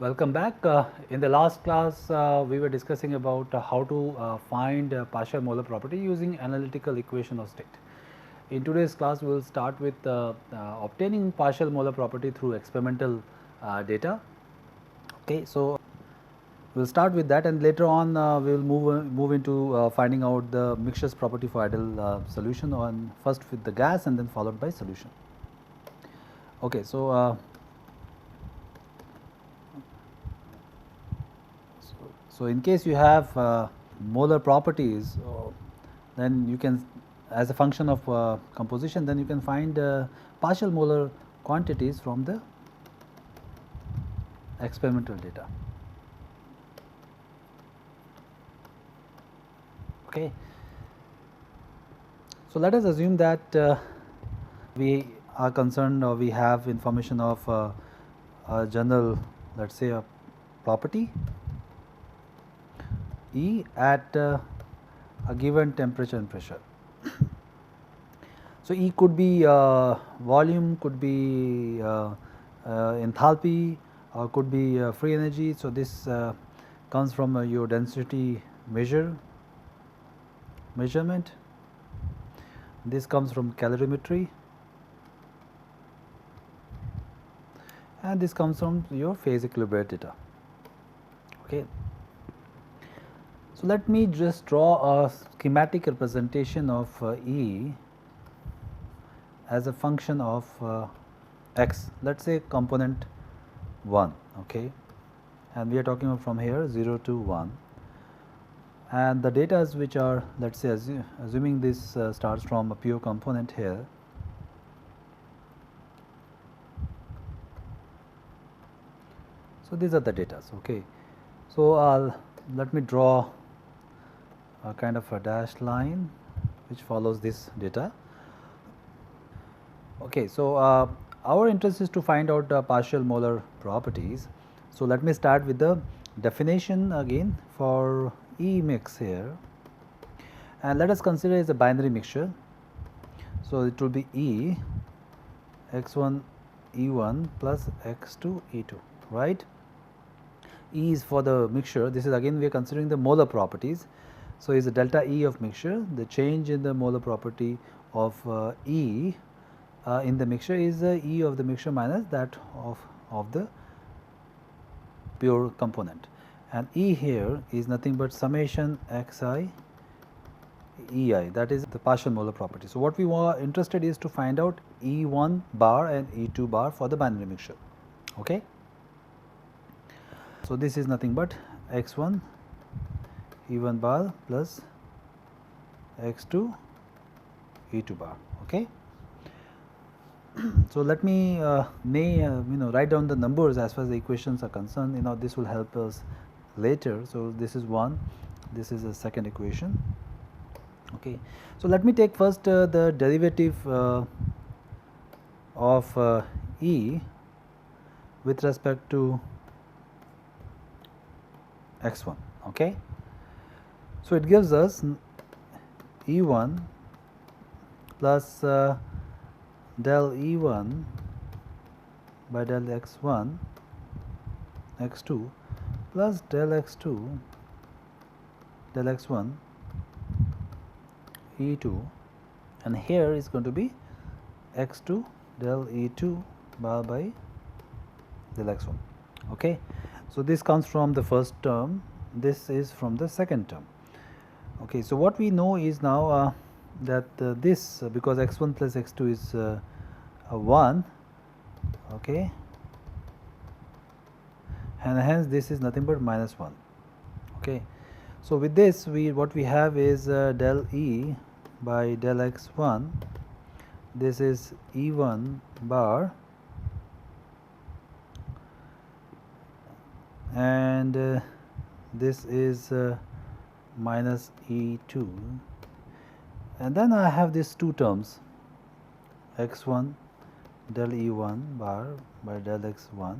Welcome back. In the last class, we were discussing about how to find partial molar property using analytical equation of state. In today's class, we will start with obtaining partial molar property through experimental data. Okay, so we will start with that, and later on we will move into finding out the mixtures property for ideal solution on first with the gas and then followed by solution. Okay, so in case you have molar properties, then you can, as a function of composition, then you can find partial molar quantities from the experimental data. Okay. So let us assume that we are concerned, or we have information of a general, let us say, a property E at a given temperature and pressure. So E could be volume, could be enthalpy, or could be free energy. So this comes from your density measurement. This comes from calorimetry, and this comes from your phase equilibrium data. Okay. So let me just draw a schematic representation of E as a function of x, let us say component 1, okay, and we are talking from here 0 to 1, and the data which are, let us say, assuming this starts from a pure component here. So these are the data. Okay. So let me draw a kind of a dashed line which follows this data. Okay, so our interest is to find out partial molar properties. So let me start with the definition again for E mix here, and let us consider as a binary mixture. So it will be E x1 E1 plus x2 E2, right? E is for the mixture. This is again we are considering the molar properties. So is the delta E of mixture. The change in the molar property of E in the mixture is E of the mixture minus that of the pure component, and E here is nothing but summation xi EI, that is the partial molar property. So what we were interested is to find out E1 bar and E2 bar for the binary mixture. Okay. So this is nothing but x1 E1 bar plus x2 E2 bar. Okay. So let me write down the numbers as far as the equations are concerned. This will help us later. So this is one, this is a second equation. Okay. So let me take first the derivative of E with respect to x1. Okay. So it gives us E1 plus del E1 by del x1 x2 plus del x2 del x1 E2, and here is going to be x2 del E2 bar by del x1. Okay. So this comes from the first term, this is from the second term. Okay. So what we know is now that this because x1 plus x2 is 1, okay, and hence this is nothing but minus 1. Okay. So with this what we have is del E by del x1, this is E1 bar, and this is minus E2, and then I have these two terms x1 del E1 bar by del x1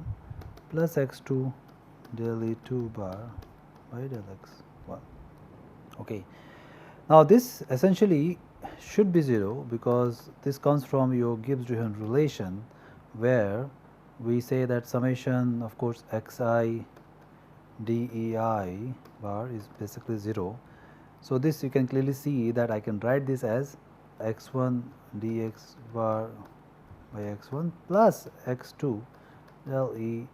plus x2 del E2 bar by del x1. Okay. Now this essentially should be 0 because this comes from your Gibbs-Duhem relation, where we say that summation of course xi dEI bar is basically 0. So, this you can clearly see that I can write this as x1 dx bar by x1 plus x2 del E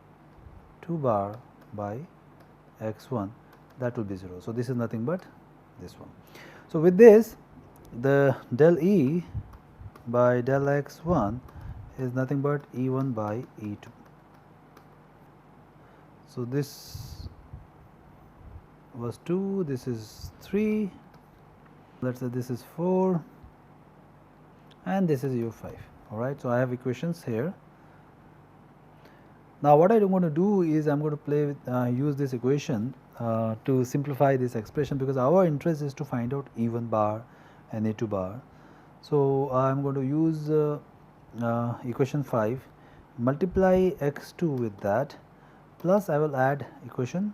2 bar by x1, that will be 0. So, this is nothing but this one. So, with this the del E by del x1 is nothing but E1 by E2. So, this was 2, this is 3, let us say this is 4 and this is U5, alright. So, I have equations here. Now, what I am going to do is I am going to play with use this equation to simplify this expression, because our interest is to find out E1 bar and E2 bar. So, I am going to use equation 5, multiply x2 with that, plus I will add equation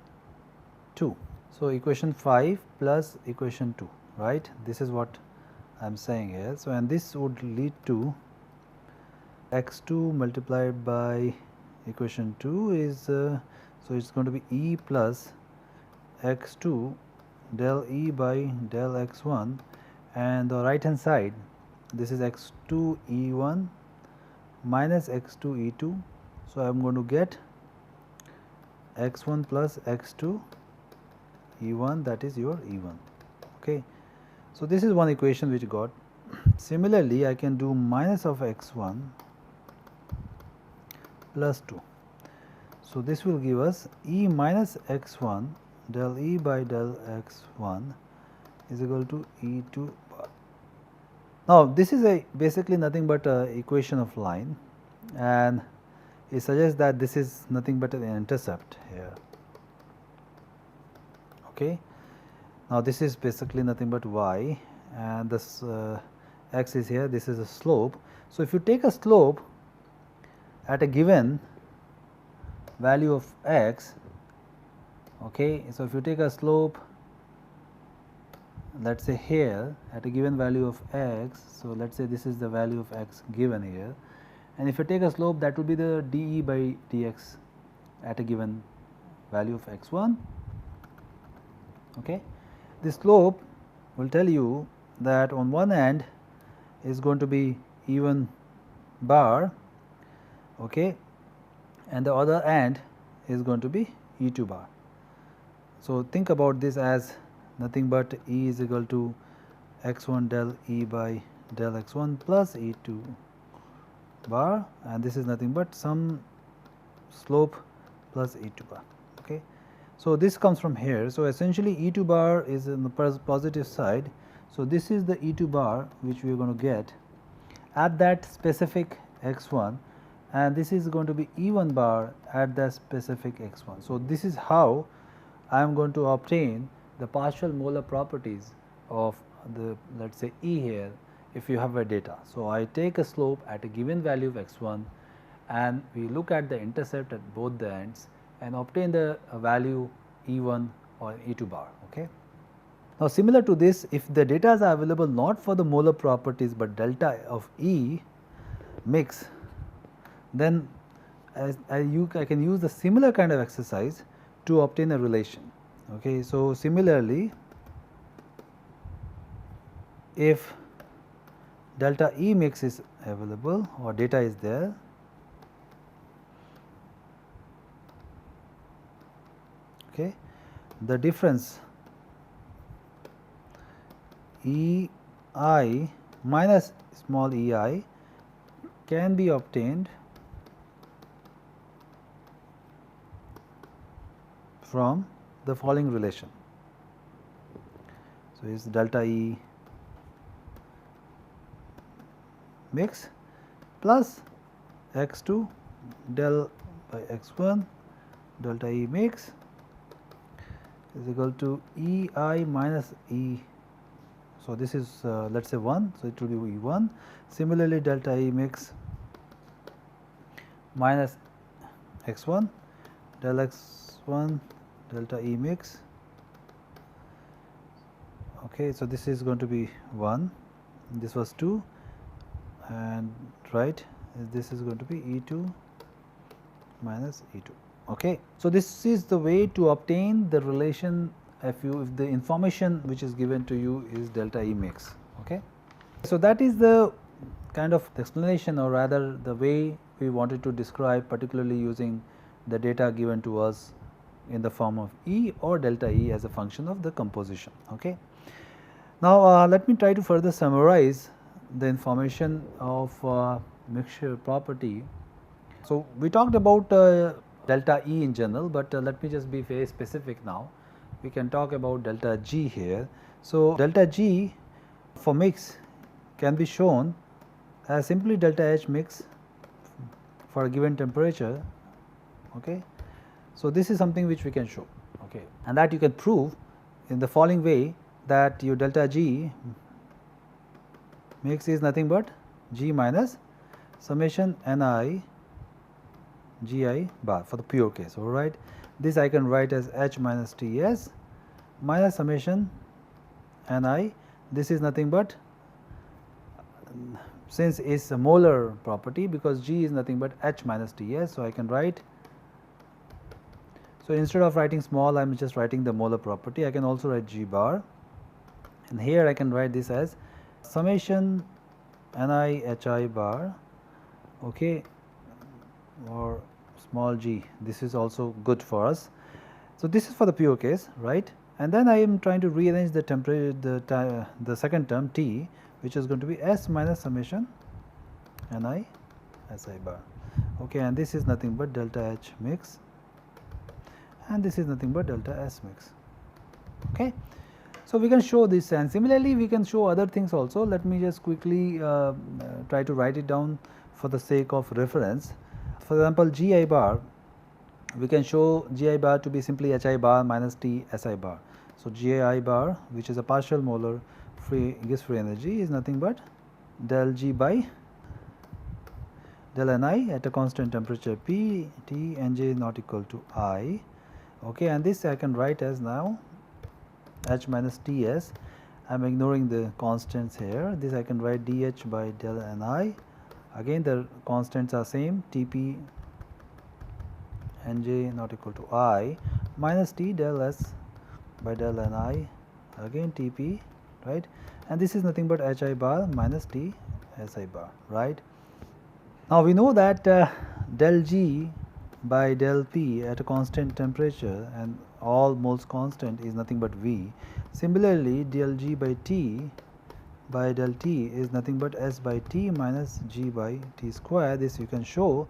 2. So, equation 5 plus equation 2, right, this is what I am saying here. So, and this would lead to x2 multiplied by equation 2 is so it is going to be E plus x2 del E by del x1, and the right hand side this is x2 E1 minus x2 E2. So, I am going to get x1 plus x2 E1, that is your E1. Okay. So, this is one equation which got. Similarly, I can do minus of x1 plus 2. So, this will give us E minus x1 del E by del x1 is equal to E2 bar. Now, this is a basically nothing but a equation of line, and it suggests that this is nothing but an intercept here. Okay. Now, this is basically nothing but y, and this x is here, this is a slope. So, if you take a slope at a given value of x, okay. So, if you take a slope, let us say here at a given value of x, so let us say this is the value of x given here, and if you take a slope, that will be the dE by dx at a given value of x1. Okay. The slope will tell you that on one end is going to be E1 bar, okay, and the other end is going to be E2 bar. So, think about this as nothing but E is equal to x1 del E by del x1 plus E2 bar, and this is nothing but some slope plus E2 bar. Okay. So, this comes from here. So, essentially E2 bar is in the positive side. So, this is the E2 bar which we are going to get at that specific x1, and this is going to be E1 bar at that specific x1. So, this is how I am going to obtain the partial molar properties of the, let us say, E here if you have a data. So, I take a slope at a given value of x1 and we look at the intercept at both the ends and obtain the value E1 or E2 bar. Okay. Now, similar to this, if the data are available not for the molar properties, but delta of E mix, then I can use the similar kind of exercise to obtain a relation. Okay. So, similarly, if delta E mix is available or data is there, okay, the difference E I minus small e I can be obtained from the following relation. So, it is delta E mix plus x2 del by x1 delta E mix is equal to E I minus E. So, this is let us say 1. So, it will be E1. Similarly, delta E mix minus x1 del x1 delta E mix. Okay. So, this is going to be 1, this was 2, and right, this is going to be E2 minus E2. Okay. So, this is the way to obtain the relation if the information which is given to you is delta E mix. Okay. So, that is the kind of explanation, or rather the way we wanted to describe, particularly using the data given to us in the form of E or delta E as a function of the composition. Okay. Now, let me try to further summarize the information of mixture property. So, we talked about delta E in general, but let me just be very specific now. We can talk about delta G here. So, delta G for mix can be shown as simply delta H mix for a given temperature. Okay. So, this is something which we can show, okay, and that you can prove in the following way, that your delta G mix is nothing but G minus summation Ni Gi bar for the pure case. All right. This I can write as H minus Ts minus summation Ni. This is nothing but, since it's a molar property, because G is nothing but H minus Ts. So, I can write, so instead of writing small, I am just writing the molar property. I can also write G bar, and here I can write this as summation Ni Hi bar, okay, or small g. This is also good for us. So, this is for the pure case, right, and then I am trying to rearrange the temperature, the second term T, which is going to be S minus summation Ni Si bar, okay, and this is nothing but delta H mix, and this is nothing but delta S mix. Okay. So, we can show this, and similarly we can show other things also. Let me just quickly try to write it down for the sake of reference. For example, Gi bar, we can show Gi bar to be simply Hi bar minus T Si bar. So, Gi bar, which is a partial molar gives free energy, is nothing but del G by del Ni at a constant temperature P, T, and J not equal to I. Okay, and this I can write as now H minus Ts. I am ignoring the constants here. This I can write dH by del Ni. Again, the constants are same, Tp and J not equal to I, minus T del S by del Ni, again Tp, right, and this is nothing but Hi bar minus T Si bar, right. Now, we know that del G by del P at a constant temperature and all moles constant is nothing but V. Similarly, del G by T by del T is nothing but S by T minus G by T square. This you can show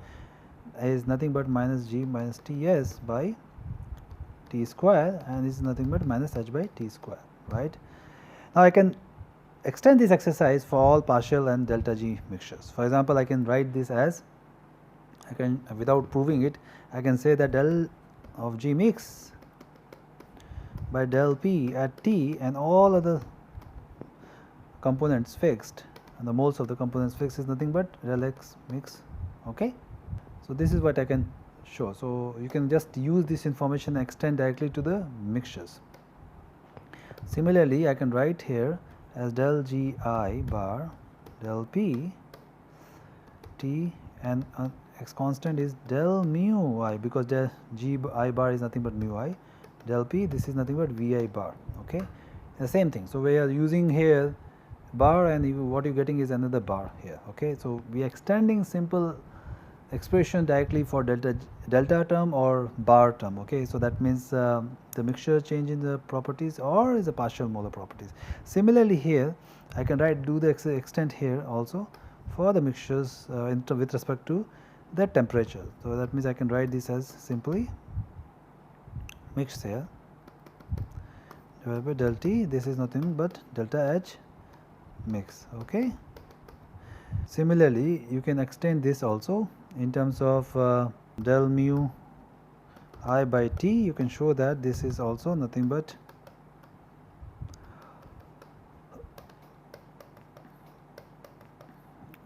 is nothing but minus G minus Ts by T square, and this is nothing but minus H by T square, right. Now, I can extend this exercise for all partial and delta G mixtures. For example, I can write this as, I can, without proving it, I can say that del of G mix by del P at T and all other components fixed, and the moles of the components fixed, is nothing but del X mix. Okay. So, this is what I can show. So, you can just use this information and extend directly to the mixtures. Similarly, I can write here as del G I bar del P T, and X constant is del mu I, because del G I bar is nothing but mu I, del P, this is nothing but V I bar. Okay. The same thing. So, we are using here bar, and what you are getting is another bar here. Okay. So, we are extending simple expression directly for delta term or bar term. Okay. So, that means the mixture change in the properties or is a partial molar properties. Similarly, here I can do the extent here also for the mixtures with respect to the temperature. So, that means I can write this as simply mix here divided by del T. This is nothing but delta H mix. Okay. Similarly, you can extend this also in terms of del mu I by T. You can show that this is also nothing but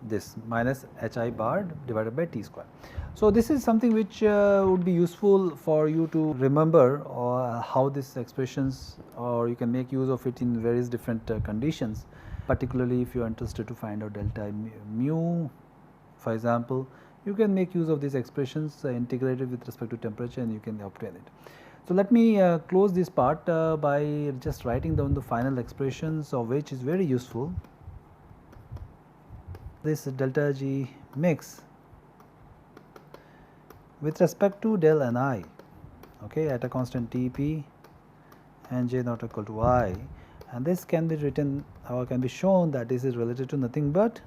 this minus Hi bar divided by T square. So, this is something which would be useful for you to remember how these expressions, or you can make use of it in various different conditions, particularly if you are interested to find out delta mu. For example, you can make use of these expressions integrated with respect to temperature, and you can obtain it. So, let me close this part by just writing down the final expressions, of which is very useful. This delta G mix with respect to del Ni, okay, at a constant Tp and J not equal to I, and this can be written or can be shown that this is related to nothing but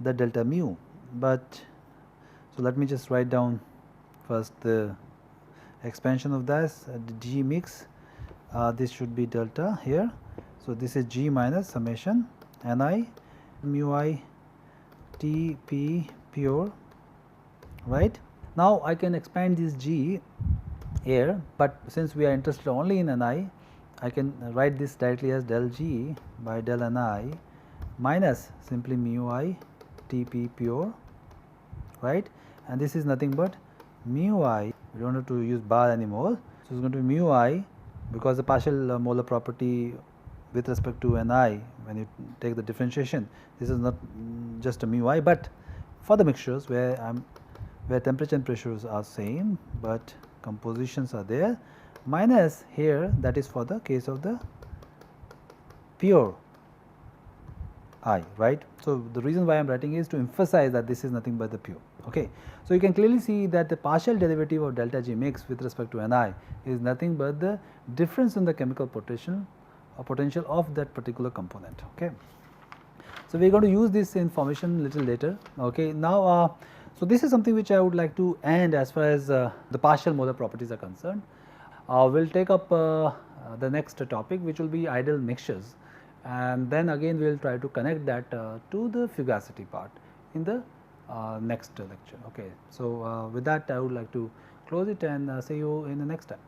the delta mu. But so let me just write down first the expansion of this G mix. This should be delta here. So, this is G minus summation Ni mu I T P pure, right. Now, I can expand this G here, but since we are interested only in Ni, I can write this directly as del G by del Ni minus simply mu I T P pure, right, and this is nothing but mu I, we do not have to use bar anymore. So, it is going to be mu I, because the partial molar property with respect to Ni, when you take the differentiation, this is not just a mu I, but for the mixtures where temperature and pressures are same, but compositions are there, minus here, that is for the case of the pure I, right. So, the reason why I am writing is to emphasize that this is nothing but the pure. Okay. So, you can clearly see that the partial derivative of delta G mix with respect to Ni is nothing but the difference in the chemical potential of that particular component. Okay. So, we are going to use this information little later. Okay. Now, so this is something which I would like to end as far as the partial molar properties are concerned. We will take up the next topic, which will be ideal mixtures, and then again we will try to connect that to the fugacity part in the next lecture. Okay. So, with that I would like to close it and see you in the next time.